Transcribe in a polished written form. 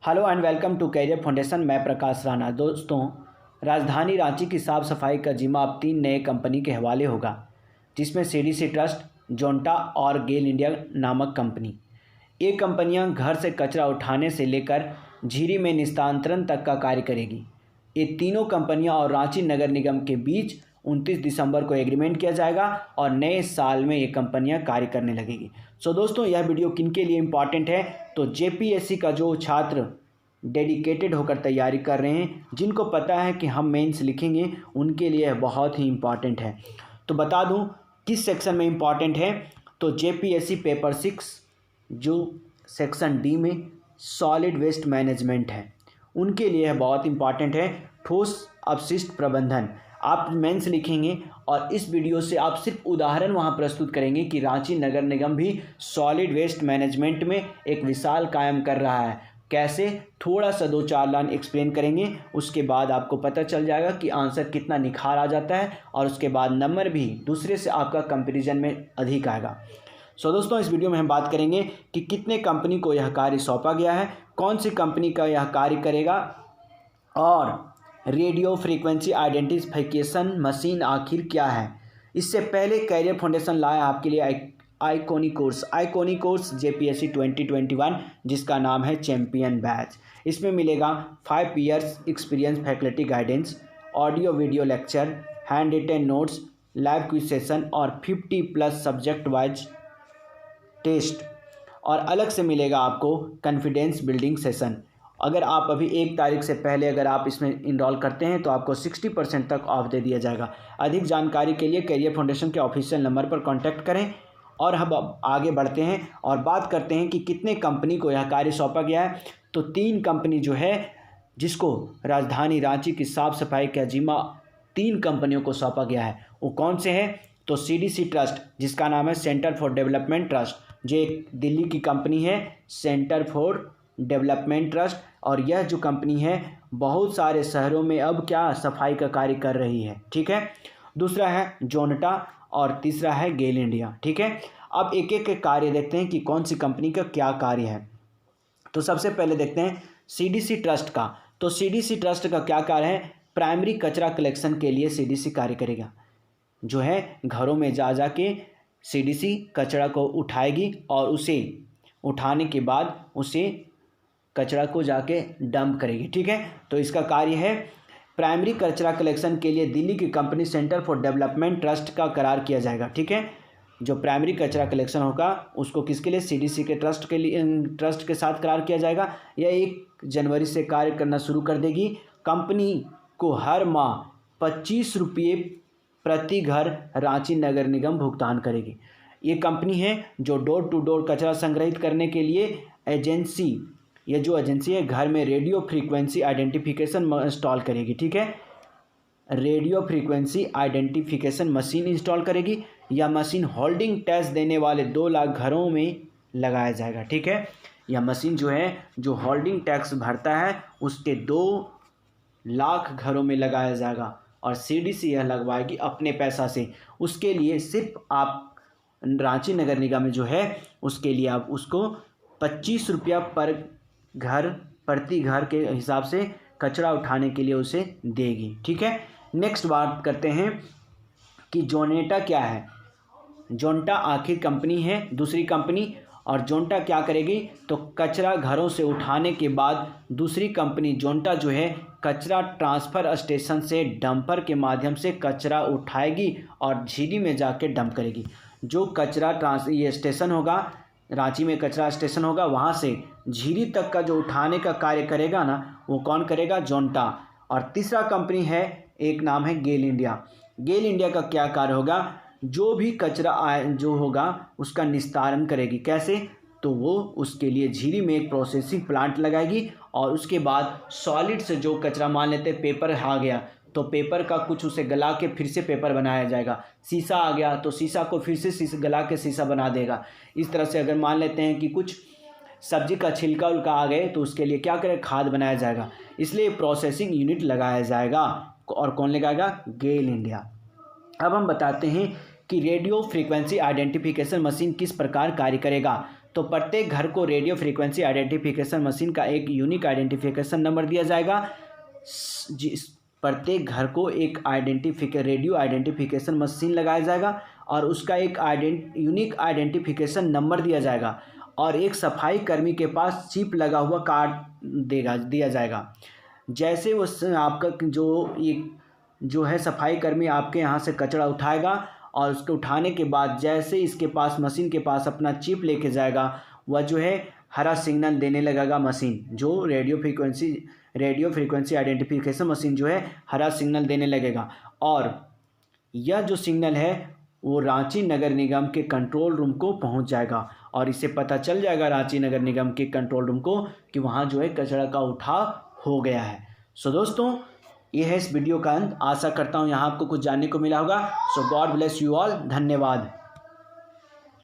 Hello and welcome to Career Foundation. मैं प्रकाश राणा। दोस्तों, राजधानी रांची की साफ सफाई का जिम्मा अब 3 नए कंपनी के हवाले होगा, जिसमें सीडीसी ट्रस्ट, जोंटा और गेल इंडिया नामक कंपनी। ये कंपनियां घर से कचरा उठाने से लेकर झीरी में निस्तारण तक का कार्य करेगी। ये तीनों कंपनियां और रांची नगर निगम के बीच 29 दिसंबर को एग्रीमेंट किया जाएगा और नए साल में ये कंपनियां कार्य करने लगेगी। दोस्तों, यह वीडियो किन के लिए इम्पॉर्टेंट है? तो जेपीएससी का जो छात्र डेडिकेटेड होकर तैयारी कर रहे हैं, जिनको पता है कि हम मेंस लिखेंगे, उनके लिए बहुत ही इम्पॉर्टेंट है। तो बता दूं किस सेक्शन में इम्पॉर्टेंट है। तो जेपीएससी पेपर 6 जो सेक्शन डी में सॉलिड वेस्ट मैनेजमेंट है, उनके लिए बहुत इम्पॉर्टेंट है। ठोस अपशिष्ट प्रबंधन आप मेंस लिखेंगे और इस वीडियो से आप सिर्फ उदाहरण वहां प्रस्तुत करेंगे कि रांची नगर निगम भी सॉलिड वेस्ट मैनेजमेंट में एक विशाल कायम कर रहा है। कैसे, थोड़ा सा 2-4 लाइन एक्सप्लेन करेंगे, उसके बाद आपको पता चल जाएगा कि आंसर कितना निखार आ जाता है और उसके बाद नंबर भी दूसरे से आपका कंपैरिजन में अधिक आएगा। दोस्तों, इस वीडियो में हम बात करेंगे कि कितने कंपनी को यह कार्य सौंपा गया है, कौन सी कंपनी का यह कार्य करेगा और रेडियो फ्रीक्वेंसी आइडेंटिफिकेशन मशीन आखिर क्या है। इससे पहले कैरियर फाउंडेशन लाया आपके लिए आइकॉनिक कोर्स जेपीएससी 2021, जिसका नाम है चैंपियन बैच। इसमें मिलेगा 5 years experience faculty guidance, audio video lecture, handwritten notes, live quiz session और 50+ सब्जेक्ट वाइज टेस्ट। और अलग से मिलेगा आपको कॉन्फिडेंस बिल्डिंग सेशन। अगर आप अभी 1 तारीख से पहले अगर आप इसमें इनरोल करते हैं तो आपको 60% तक ऑफ दे दिया जाएगा। अधिक जानकारी के लिए कैरियर फाउंडेशन के ऑफिशियल नंबर पर कांटेक्ट करें। और हम अब आगे बढ़ते हैं और बात करते हैं कि कितने कंपनी को यह कार्य सौंपा गया है। तो 3 कंपनी जो है, जिसको राजधानी रांची की साफ सफाई का जिम्मा 3 कंपनियों को सौंपा गया है, वो कौन से हैं? तो सीडीसी ट्रस्ट, जिसका नाम है सेंटर फॉर डेवलपमेंट ट्रस्ट, जो एक दिल्ली की कंपनी है, सेंटर फॉर डेवलपमेंट ट्रस्ट। और यह जो कंपनी है बहुत सारे शहरों में अब क्या सफाई का कार्य कर रही है, ठीक है। दूसरा है जोंटा और तीसरा है गेल इंडिया, ठीक है। अब एक एक कार्य देखते हैं कि कौन सी कंपनी का क्या कार्य है। तो सबसे पहले देखते हैं सीडीसी ट्रस्ट का। तो सीडीसी ट्रस्ट का क्या कार्य है? प्राइमरी कचरा कलेक्शन के लिए सीडीसी कार्य करेगा, जो है घरों में जा के सीडीसी कचरा को उठाएगी और उसे उठाने के बाद उसे कचरा को जाके डंप करेगी, ठीक है। तो इसका कार्य है प्राइमरी कचरा कलेक्शन के लिए दिल्ली की company centre for development trust का करार किया जाएगा, ठीक है। जो प्राइमरी कचरा कलेक्शन होगा उसको किसके लिए? सीडीसी के ट्रस्ट के साथ करार किया जाएगा। यह 1 जनवरी से कार्य करना शुरू कर देगी। कंपनी को हर माह 25 रुपये प्रति घर रांची नगर निगम भुगतान करेगी। ये कंपनी है जो डोर टू डोर कचरा संग्रहित करने के लिए ये जो एजेंसी है घर में रेडियो फ्रीक्वेंसी आइडेंटिफिकेशन इंस्टॉल करेगी, ठीक है। Radio frequency identification machine install करेगी। यह मशीन होल्डिंग टैक्स देने वाले 2 लाख घरों में लगाया जाएगा, ठीक है। यह मशीन जो है, जो होल्डिंग टैक्स भरता है, उसके 2 लाख घरों में लगाया जाएगा और सीडीसी यह लगवाएगी अपने पैसा से। उसके लिए सिर्फ आप रांची नगर निगम में जो है, उसके लिए आप उसको 25 रुपया प्रति घर के हिसाब से कचरा उठाने के लिए उसे देगी, ठीक है। नेक्स्ट बात करते हैं कि जोंटा क्या है। जोंटा आखिर कंपनी है, दूसरी कंपनी। और जोंटा क्या करेगी? तो कचरा घरों से उठाने के बाद दूसरी कंपनी जोंटा जो है कचरा ट्रांसफ़र स्टेशन से डंपर के माध्यम से कचरा उठाएगी और झीरी में जाके डंप करेगी। जो कचरा ये स्टेशन होगा, रांची में कचरा स्टेशन होगा, वहाँ से झीरी तक का जो उठाने का कार्य करेगा ना, वो कौन करेगा? जोंटा। और तीसरा कंपनी है, एक नाम है गेल इंडिया। गेल इंडिया का क्या कार्य होगा? जो भी कचरा जो होगा उसका निस्तारण करेगी। कैसे? तो वो उसके लिए झीरी में एक प्रोसेसिंग प्लांट लगाएगी और उसके बाद सॉलिड से जो कचरा, मान लेते पेपर आ गया तो पेपर का कुछ उसे गला के फिर से पेपर बनाया जाएगा। शीशा आ गया तो शीशा को फिर से गला के शीशा बना देगा। इस तरह से अगर मान लेते हैं कि कुछ सब्जी का छिलका उलका आ गए तो उसके लिए क्या करें? खाद बनाया जाएगा। इसलिए प्रोसेसिंग यूनिट लगाया जाएगा। और कौन लगाएगा? गेल इंडिया। अब हम बताते हैं कि रेडियो फ्रीक्वेंसी आइडेंटिफिकेशन मशीन किस प्रकार कार्य करेगा। तो प्रत्येक घर को रेडियो फ्रीक्वेंसी आइडेंटिफिकेशन मशीन का एक यूनिक आइडेंटिफिकेशन नंबर दिया जाएगा। प्रत्येक घर को एक रेडियो आइडेंटिफिकेशन मशीन लगाया जाएगा और उसका एक यूनिक आइडेंटिफिकेशन नंबर दिया जाएगा और एक सफाई कर्मी के पास चिप लगा हुआ कार्ड दिया जाएगा। जैसे वो आपका जो है सफाई कर्मी आपके यहाँ से कचरा उठाएगा और उसको उठाने के बाद जैसे इसके पास मशीन के पास अपना चिप लेके जाएगा, वह जो है हरा सिग्नल देने लगेगा मशीन, जो रेडियो फ्रीक्वेंसी आइडेंटिफिकेशन मशीन जो है हरा सिग्नल देने लगेगा। और यह जो सिग्नल है वो रांची नगर निगम के कंट्रोल रूम को पहुंच जाएगा और इससे पता चल जाएगा रांची नगर निगम के कंट्रोल रूम को कि वहां जो है कचरा का उठाव हो गया है। सो दोस्तों, ये है इस वीडियो का अंत। आशा करता हूँ यहाँ आपको कुछ जानने को मिला होगा। सो गॉड ब्लेस यू ऑल। धन्यवाद।